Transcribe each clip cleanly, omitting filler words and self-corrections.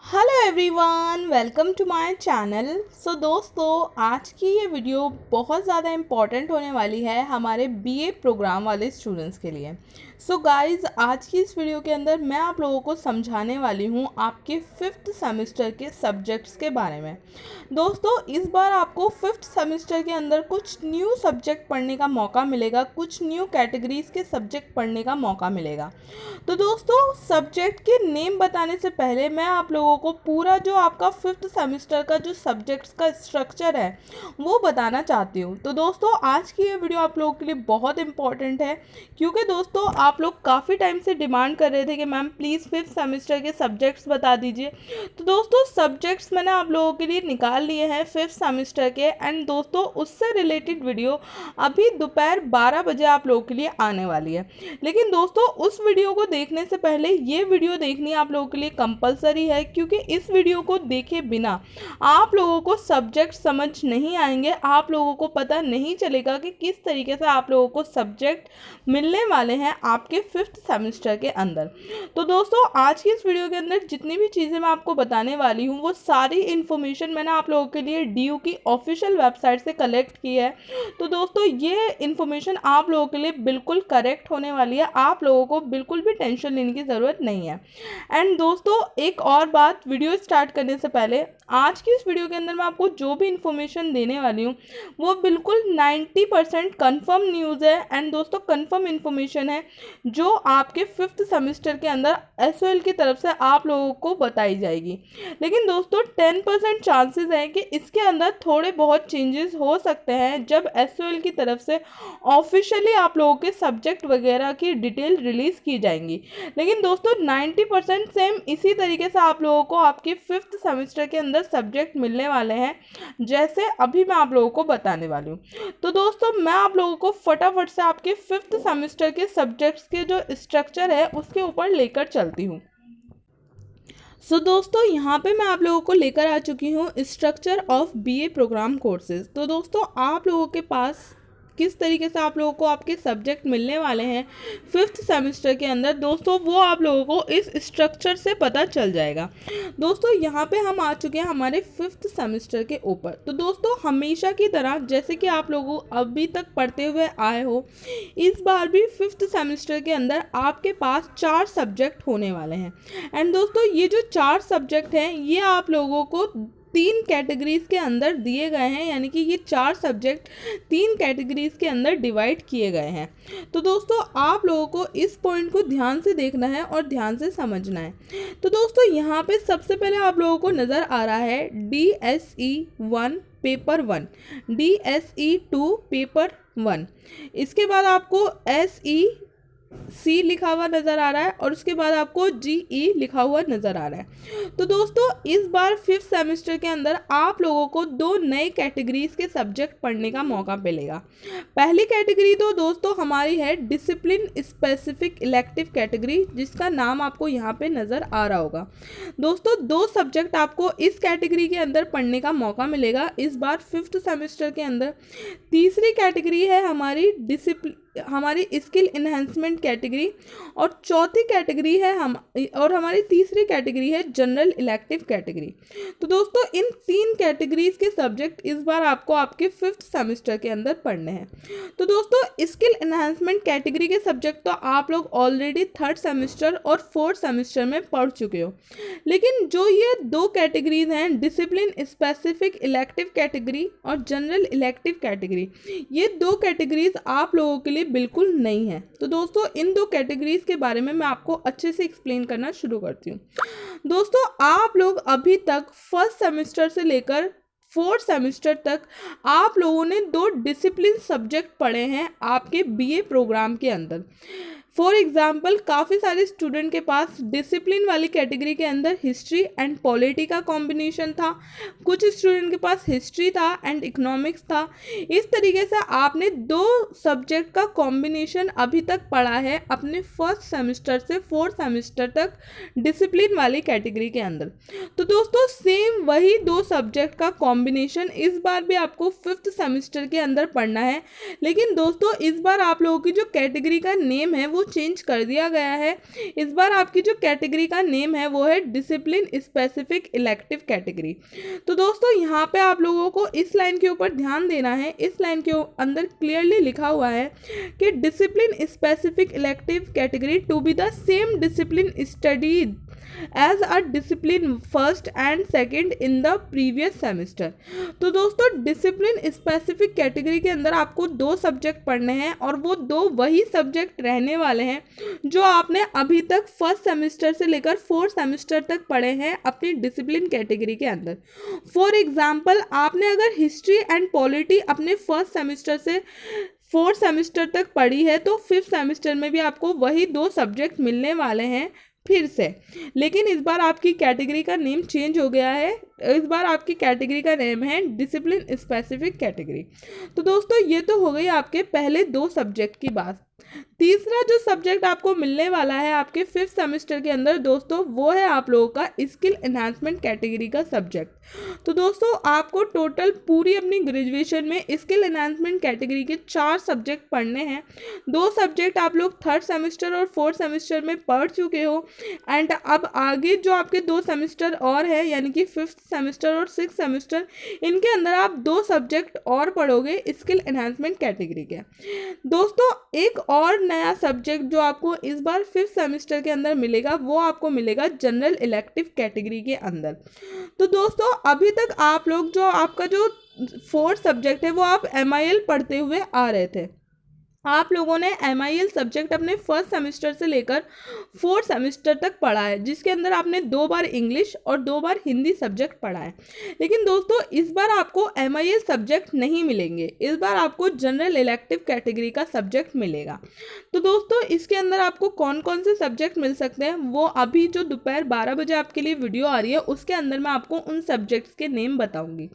Hello everyone, welcome to my channel. So दोस्तों, आज की ये वीडियो बहुत ज़्यादा इम्पॉर्टेंट होने वाली है हमारे बीए प्रोग्राम वाले स्टूडेंट्स के लिए। सो गाइस, आज की इस वीडियो के अंदर मैं आप लोगों को समझाने वाली हूँ आपके 5th सेमेस्टर के सब्जेक्ट्स के बारे में। दोस्तों, इस बार आपको 5th सेमेस्टर के अंदर कुछ न्यू सब्जेक्ट पढ़ने का मौका मिलेगा, कुछ न्यू कैटेगरीज के सब्जेक्ट पढ़ने का मौका मिलेगा। तो दोस्तों, सब्जेक्ट के नेम बताने से पहले मैं आप लोगों को पूरा जो आपका 5th सेमेस्टर का जो सब्जेक्ट्स का स्ट्रक्चर है वो बताना चाहती हूँ। तो दोस्तों, आज की ये वीडियो आप लोगों के लिए बहुत इंपॉर्टेंट है, क्योंकि दोस्तों आप लोग काफ़ी टाइम से डिमांड कर रहे थे कि मैम प्लीज़ 5th सेमेस्टर के सब्जेक्ट्स बता दीजिए। तो दोस्तों, सब्जेक्ट्स मैंने आप लोगों के लिए निकाल लिए हैं 5th सेमेस्टर के, एंड दोस्तों उससे रिलेटेड वीडियो अभी दोपहर 12 बजे आप लोगों के लिए आने वाली है। लेकिन दोस्तों, उस वीडियो को देखने से पहले ये वीडियो देखनी आप लोगों के लिए कंपलसरी है, क्योंकि इस वीडियो को देखे बिना आप लोगों को सब्जेक्ट समझ नहीं आएंगे, आप लोगों को पता नहीं चलेगा कि किस तरीके से आप लोगों को सब्जेक्ट मिलने वाले हैं आपके 5th सेमेस्टर के अंदर। तो दोस्तों, आज की इस वीडियो के अंदर जितनी भी चीज़ें मैं आपको बताने वाली हूँ वो सारी इन्फॉर्मेशन मैंने आप लोगों के लिए DU की ऑफिशियल वेबसाइट से कलेक्ट की है। तो दोस्तों, ये इन्फॉर्मेशन आप लोगों के लिए बिल्कुल करेक्ट होने वाली है, आप लोगों को बिल्कुल भी टेंशन लेने की ज़रूरत नहीं है। एंड दोस्तों, एक और बात, वीडियो स्टार्ट करने से पहले आज की इस वीडियो के अंदर मैं आपको जो भी इन्फॉर्मेशन देने वाली हूँ वो बिल्कुल 90% कन्फर्म न्यूज़ है, एंड दोस्तों कन्फर्म इन्फॉर्मेशन है जो आपके 5th सेमेस्टर के अंदर SOL की तरफ से आप लोगों को बताई जाएगी। लेकिन दोस्तों 10% चांसेस हैं कि इसके अंदर थोड़े बहुत चेंजेस हो सकते हैं जब SOL की तरफ से ऑफिशियली आप लोगों के सब्जेक्ट वगैरह की डिटेल रिलीज़ की जाएंगी। लेकिन दोस्तों 90% सेम इसी तरीके से आप लोगों को आपके 5th सेमेस्टर के अंदर सब्जेक्ट मिलने वाले हैं, जैसे अभी मैं आप लोगों को बताने वाली हूँ। तो दोस्तों, मैं आप लोगों को फटाफट से आपके 5th सेमेस्टर के सब्जेक्ट्स के जो स्ट्रक्चर है उसके ऊपर लेकर चलती हूँ। सो दोस्तों, यहाँ पे मैं आप लोगों को लेकर आ चुकी हूँ structure of BA program courses. तो दोस्तों, आप लोगों के पास किस तरीके से आप लोगों को आपके सब्जेक्ट मिलने वाले हैं 5th सेमेस्टर के अंदर, दोस्तों वो आप लोगों को इस स्ट्रक्चर से पता चल जाएगा। दोस्तों, यहाँ पे हम आ चुके हैं हमारे 5th सेमेस्टर के ऊपर। तो दोस्तों, हमेशा की तरह जैसे कि आप लोगों अभी तक पढ़ते हुए आए हो, इस बार भी 5th सेमेस्टर के अंदर आपके पास 4 सब्जेक्ट होने वाले हैं। एंड दोस्तों, ये जो 4 सब्जेक्ट हैं ये आप लोगों को 3 कैटेगरीज के अंदर दिए गए हैं, यानी कि ये 4 सब्जेक्ट 3 कैटेगरीज के अंदर डिवाइड किए गए हैं। तो दोस्तों, आप लोगों को इस पॉइंट को ध्यान से देखना है और ध्यान से समझना है। तो दोस्तों, यहाँ पे सबसे पहले आप लोगों को नज़र आ रहा है DSE 1 पेपर 1, DSE 2 पेपर 1, इसके बाद आपको SEC लिखा हुआ नज़र आ रहा है और उसके बाद आपको GE लिखा हुआ नज़र आ रहा है। तो दोस्तों, इस बार 5th सेमेस्टर के अंदर आप लोगों को 2 नए कैटेगरीज के सब्जेक्ट पढ़ने का मौका मिलेगा। पहली कैटेगरी तो दोस्तों हमारी है डिसिप्लिन स्पेसिफिक इलेक्टिव कैटेगरी, जिसका नाम आपको यहाँ पे नज़र आ रहा होगा। दोस्तों, 2 सब्जेक्ट आपको इस कैटेगरी के अंदर पढ़ने का मौका मिलेगा इस बार 5th सेमेस्टर के अंदर। तीसरी कैटेगरी है हमारी स्किल इन्हेंसमेंट कैटेगरी, और चौथी कैटेगरी है हमारी तीसरी कैटेगरी है जनरल इलेक्टिव कैटेगरी। तो दोस्तों, इन 3 कैटेगरीज के सब्जेक्ट इस बार आपको आपके 5th सेमेस्टर के अंदर पढ़ने हैं। तो दोस्तों, स्किल इन्हेंसमेंट कैटेगरी के सब्जेक्ट तो आप लोग ऑलरेडी 3rd सेमेस्टर और 4th सेमेस्टर में पढ़ चुके हो, लेकिन जो ये 2 कैटेगरीज हैं डिसिप्लिन स्पेसिफिक इलेक्टिव कैटेगरी और जनरल इलेक्टिव कैटेगरी, ये 2 कैटेगरीज आप लोगों के लिए बिल्कुल नहीं है। तो दोस्तों, इन 2 कैटेगरीज के बारे में मैं आपको अच्छे से एक्सप्लेन करना शुरू करती हूँ। दोस्तों, आप लोग अभी तक 1st सेमेस्टर से लेकर 4th सेमेस्टर तक आप लोगों ने 2 डिसिप्लिन सब्जेक्ट पढ़े हैं आपके BA प्रोग्राम के अंदर। फॉर एग्जाम्पल, काफ़ी सारे स्टूडेंट के पास डिसिप्लिन वाली कैटेगरी के अंदर हिस्ट्री एंड पॉलिटी का कॉम्बिनेशन था, कुछ स्टूडेंट के पास हिस्ट्री था एंड इकोनॉमिक्स था। इस तरीके से आपने 2 सब्जेक्ट का कॉम्बिनेशन अभी तक पढ़ा है अपने 1st सेमेस्टर से 4th सेमेस्टर तक डिसिप्लिन वाली कैटेगरी के अंदर। तो दोस्तों, सेम वही 2 सब्जेक्ट का कॉम्बिनेशन इस बार भी आपको 5th सेमेस्टर के अंदर पढ़ना है। लेकिन दोस्तों, इस बार आप लोगों की जो कैटेगरी का नेम है वो वो चेंज कर दिया गया है। इस बार आपकी जो कैटेगरी का नेम है वो है डिसिप्लिन स्पेसिफिक इलेक्टिव कैटेगरी। तो दोस्तों यहाँ पे आप लोगों को इस लाइन के ऊपर ध्यान देना है। इस लाइन के अंदर क्लियरली लिखा हुआ है कि discipline specific elective category to be the same discipline studied as a discipline first and second in the previous semester. तो दोस्तों डिसिप्लिन स्पेसिफिक कैटेगरी के अंदर आपको 2 सब्जेक्ट पढ़ने हैं और वो 2 वही सब्जेक्ट रहने वाले हैं जो आपने अभी तक फर्स्ट सेमेस्टर से लेकर 4th सेमेस्टर तक पढ़े हैं अपनी डिसिप्लिन कैटेगरी के अंदर। फॉर एग्जाम्पल, आपने अगर हिस्ट्री एंड पॉलिटी अपने फर्स्ट सेमेस्टर से 4th सेमेस्टर तक पढ़ी है तो 5th सेमेस्टर में भी आपको वही 2 सब्जेक्ट मिलने वाले हैं फिर से। लेकिन इस बार आपकी कैटेगरी का नेम चेंज हो गया है। इस बार आपकी कैटेगरी का नेम है डिसिप्लिन स्पेसिफिक कैटेगरी। तो दोस्तों ये तो हो गई आपके पहले 2 सब्जेक्ट की बात। तीसरा जो सब्जेक्ट आपको मिलने वाला है आपके 5th सेमेस्टर के अंदर दोस्तों, वो है आप लोगों का स्किल एनहांसमेंट कैटेगरी का सब्जेक्ट। तो दोस्तों आपको टोटल पूरी अपनी ग्रेजुएशन में स्किल एनहांसमेंट कैटेगरी के 4 सब्जेक्ट पढ़ने हैं। 2 सब्जेक्ट आप लोग 3rd सेमेस्टर और 4th सेमेस्टर में पढ़ चुके हो एंड अब आगे जो आपके 2 सेमेस्टर और है यानी कि 5th सेमेस्टर और 6th सेमेस्टर, इनके अंदर आप 2 सब्जेक्ट और पढ़ोगे स्किल एनहांसमेंट कैटेगरी के। दोस्तों एक और नया सब्जेक्ट जो आपको इस बार 5th सेमेस्टर के अंदर मिलेगा वो आपको मिलेगा जनरल इलेक्टिव कैटेगरी के अंदर। तो दोस्तों अभी तक आप लोग जो आपका जो 4th सब्जेक्ट है वो आप MIL पढ़ते हुए आ रहे थे। आप लोगों ने MIL सब्जेक्ट अपने 1st सेमेस्टर से लेकर 4th सेमेस्टर तक पढ़ा है, जिसके अंदर आपने 2 बार इंग्लिश और 2 बार हिंदी सब्जेक्ट पढ़ा है। लेकिन दोस्तों इस बार आपको MIL सब्जेक्ट नहीं मिलेंगे, इस बार आपको जनरल इलेक्टिव कैटेगरी का सब्जेक्ट मिलेगा। तो दोस्तों इसके अंदर आपको कौन कौन से सब्जेक्ट मिल सकते हैं वो अभी जो दोपहर 12 बजे आपके लिए वीडियो आ रही है उसके अंदर मैं आपको उन सब्जेक्ट्स के नेम बताऊँगी।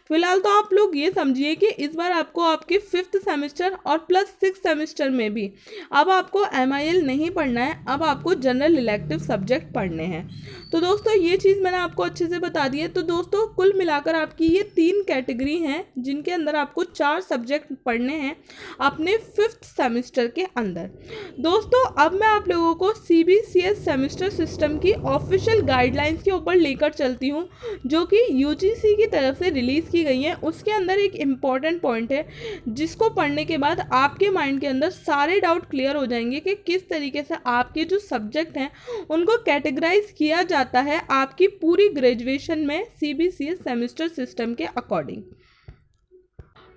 फिलहाल तो आप लोग ये समझिए कि इस बार आपको आपके 5th सेमेस्टर और प्लस 6th सेमेस्टर में भी अब आपको MIL नहीं पढ़ना है, अब आपको जनरल इलेक्टिव सब्जेक्ट पढ़ने हैं। तो दोस्तों ये चीज़ मैंने आपको अच्छे से बता दी है। तो दोस्तों कुल मिलाकर आपकी ये 3 कैटेगरी हैं जिनके अंदर आपको 4 सब्जेक्ट पढ़ने हैं अपने 5th सेमेस्टर के अंदर। दोस्तों अब मैं आप लोगों को CBCS सेमेस्टर सिस्टम की ऑफिशियल गाइडलाइंस के ऊपर लेकर चलती हूँ जो कि UGC की तरफ से रिलीज़ की गई है। उसके अंदर एक इम्पॉर्टेंट पॉइंट है जिसको पढ़ने के बाद आपके माइंड के अंदर सारे डाउट क्लियर हो जाएंगे कि किस तरीके से आपके जो सब्जेक्ट हैं उनको कैटेगराइज किया जाता है आपकी पूरी ग्रेजुएशन में CBCS सेमेस्टर सिस्टम के अकॉर्डिंग।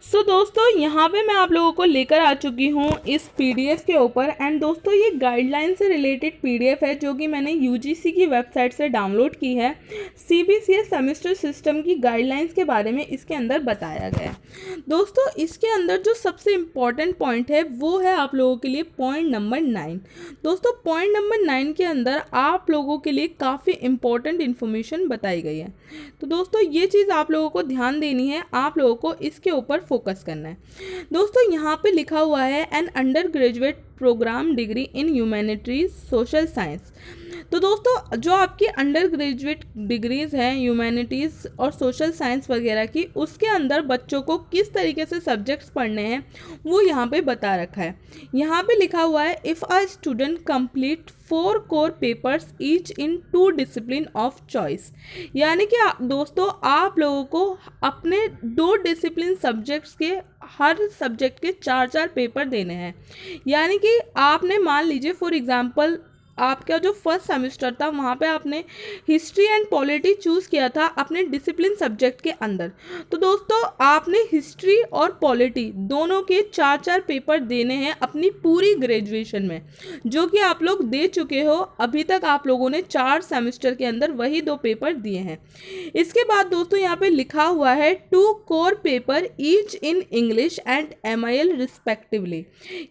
सो दोस्तों यहाँ पे मैं आप लोगों को लेकर आ चुकी हूँ इस PDF के ऊपर एंड दोस्तों ये गाइडलाइन से रिलेटेड PDF है जो कि मैंने UGC की वेबसाइट से डाउनलोड की है। CBCS सेमेस्टर सिस्टम की गाइडलाइंस के बारे में इसके अंदर बताया गया है। दोस्तों इसके अंदर जो सबसे इम्पॉर्टेंट पॉइंट है वो है आप लोगों के लिए पॉइंट नंबर 9। दोस्तों पॉइंट नंबर 9 के अंदर आप लोगों के लिए काफ़ी इम्पॉर्टेंट इन्फॉर्मेशन बताई गई है। तो दोस्तों ये चीज़ आप लोगों को ध्यान देनी है, आप लोगों को इसके ऊपर फोकस करना है। दोस्तों यहाँ पे लिखा हुआ है an undergraduate program degree in humanities social science. तो दोस्तों जो आपकी अंडर ग्रेजुएट डिग्रीज़ हैं ह्यूमैनिटीज़ और सोशल साइंस वगैरह की, उसके अंदर बच्चों को किस तरीके से सब्जेक्ट्स पढ़ने हैं वो यहाँ पे बता रखा है। यहाँ पे लिखा हुआ है if a student complete 4 core papers each in 2 discipline of choice, यानी कि दोस्तों आप लोगों को अपने 2 डिसिप्लिन सब्जेक्ट्स के हर सब्जेक्ट के 4-4 पेपर देने हैं। यानी कि आपने मान लीजिए फॉर एग्जांपल आपका जो फर्स्ट सेमेस्टर था वहाँ पे आपने हिस्ट्री एंड पॉलिटी चूज़ किया था अपने डिसिप्लिन सब्जेक्ट के अंदर। तो दोस्तों आपने हिस्ट्री और पॉलिटी दोनों के 4-4 पेपर देने हैं अपनी पूरी ग्रेजुएशन में, जो कि आप लोग दे चुके हो। अभी तक आप लोगों ने 4 सेमेस्टर के अंदर वही 2 पेपर दिए हैं। इसके बाद दोस्तों यहाँ पे लिखा हुआ है 2 core paper each in English and MIL respectively,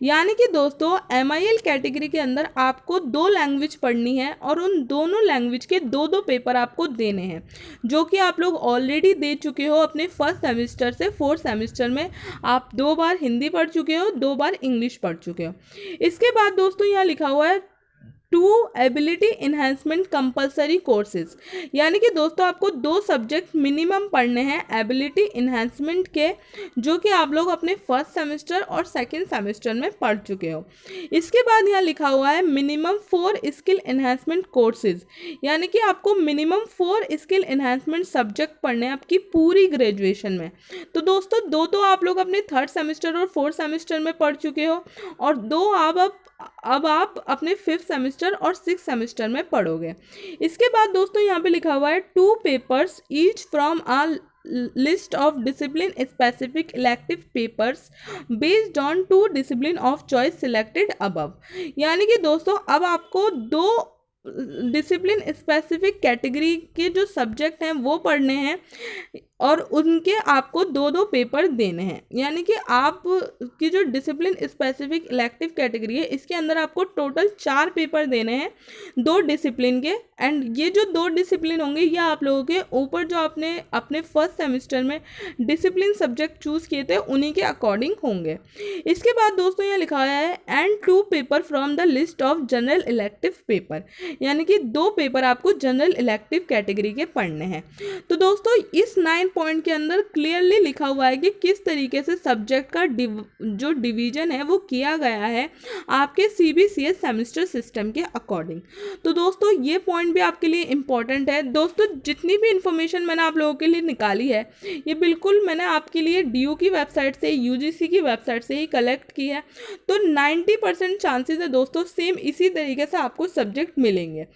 यानी कि दोस्तों MIL कैटेगरी के अंदर आपको 2 लैंग्वेज पढ़नी है और उन दोनों लैंग्वेज के 2-2 पेपर आपको देने हैं, जो कि आप लोग ऑलरेडी दे चुके हो अपने फर्स्ट सेमेस्टर से 4th सेमेस्टर में। आप 2 बार हिंदी पढ़ चुके हो, 2 बार इंग्लिश पढ़ चुके हो। इसके बाद दोस्तों यहाँ लिखा हुआ है 2 एबिलिटी इन्हेंसमेंट कंपलसरी कोर्सेज, यानी कि दोस्तों आपको 2 सब्जेक्ट मिनिमम पढ़ने हैं एबिलिटी इन्हेंसमेंट के, जो कि आप लोग अपने फर्स्ट सेमेस्टर और सेकंड सेमेस्टर में पढ़ चुके हो। इसके बाद यहाँ लिखा हुआ है मिनिमम 4 स्किल इन्हेंसमेंट कोर्सेज, यानी कि आपको मिनिमम 4 स्किल इन्हेंसमेंट सब्जेक्ट पढ़ने हैं आपकी पूरी ग्रेजुएशन में। तो दोस्तों 2 तो आप लोग अपने थर्ड सेमेस्टर और फोर्थ सेमेस्टर में पढ़ चुके हो, और 2 अब आप अपने फिफ्थ सेमेस्टर और सिक्स सेमेस्टर में पढ़ोगे। इसके बाद दोस्तों यहाँ पे लिखा हुआ है 2 papers each from a list of discipline specific elective papers based on 2 discipline of choice selected above, यानी कि दोस्तों अब आपको 2 डिसिप्लिन स्पेसिफिक कैटेगरी के जो सब्जेक्ट हैं वो पढ़ने हैं, और उनके आपको 2 पेपर देने हैं। यानी कि आप की जो डिसिप्लिन स्पेसिफिक इलेक्टिव कैटेगरी है इसके अंदर आपको टोटल 4 पेपर देने हैं 2 डिसिप्लिन के, एंड ये जो 2 डिसिप्लिन होंगे ये आप लोगों के ऊपर जो आपने अपने फर्स्ट सेमेस्टर में डिसिप्लिन सब्जेक्ट चूज़ किए थे उन्हीं के अकॉर्डिंग होंगे। इसके बाद दोस्तों यहाँ लिखा है and 2 paper from the list of general elective paper, यानी कि 2 पेपर आपको जनरल इलेक्टिव कैटेगरी के पढ़ने हैं। तो दोस्तों इस 9 पॉइंट के अंदर क्लियरली लिखा हुआ है कि किस तरीके से सब्जेक्ट का जो डिवीजन है वो किया गया है आपके CBCS सेमेस्टर सिस्टम के अकॉर्डिंग। तो दोस्तों ये पॉइंट भी आपके लिए इम्पॉर्टेंट है। दोस्तों जितनी भी इंफॉर्मेशन मैंने आप लोगों के लिए निकाली है ये बिल्कुल मैंने आपके लिए DU की वेबसाइट से, UGC की वेबसाइट से ही कलेक्ट की है। तो 90% चांसेस है दोस्तों सेम इसी तरीके से आपको सब्जेक्ट मिलेंगे।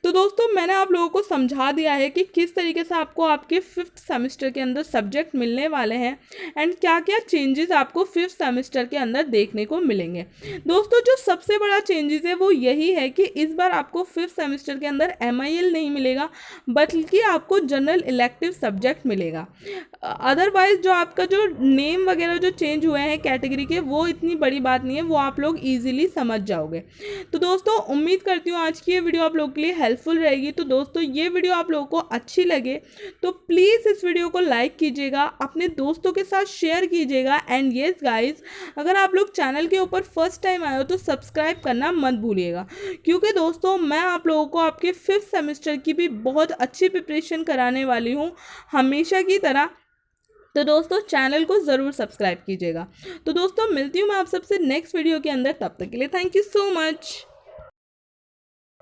तो दोस्तों मैंने आप लोगों को समझा दिया है कि किस तरीके से आपको आपके फिफ्थ सेमेस्टर के अंदर सब्जेक्ट मिलने वाले हैं एंड क्या क्या चेंजेस आपको फिफ्थ सेमेस्टर के अंदर देखने को मिलेंगे। दोस्तों जो सबसे बड़ा चेंजेस है वो यही है कि इस बार आपको फिफ्थ सेमेस्टर के अंदर MIL नहीं मिलेगा, बल्कि आपको जनरल इलेक्टिव सब्जेक्ट मिलेगा। अदरवाइज जो आपका जो नेम वगैरह जो चेंज हुए हैं कैटेगरी के वो इतनी बड़ी बात नहीं है, वो आप लोग ईजिली समझ जाओगे। तो दोस्तों उम्मीद करती हूँ आज की ये वीडियो आप लोगों के लिए हेल्पफुल रहेगी। तो दोस्तों ये वीडियो आप लोगों को अच्छी लगे तो प्लीज़ इस वीडियो को लाइक कीजिएगा, अपने दोस्तों के साथ शेयर कीजिएगा, एंड येस गाइज अगर आप लोग चैनल के ऊपर फर्स्ट टाइम आए हो तो सब्सक्राइब करना मत भूलिएगा, क्योंकि दोस्तों मैं आप लोगों को आपके फिफ्थ सेमेस्टर की भी बहुत अच्छी प्रिपरेशन कराने वाली हूँ हमेशा की तरह। तो दोस्तों चैनल को ज़रूर सब्सक्राइब कीजिएगा। तो दोस्तों मिलती हूँ मैं आप सबसे नेक्स्ट वीडियो के अंदर, तब तक के लिए थैंक यू सो मच।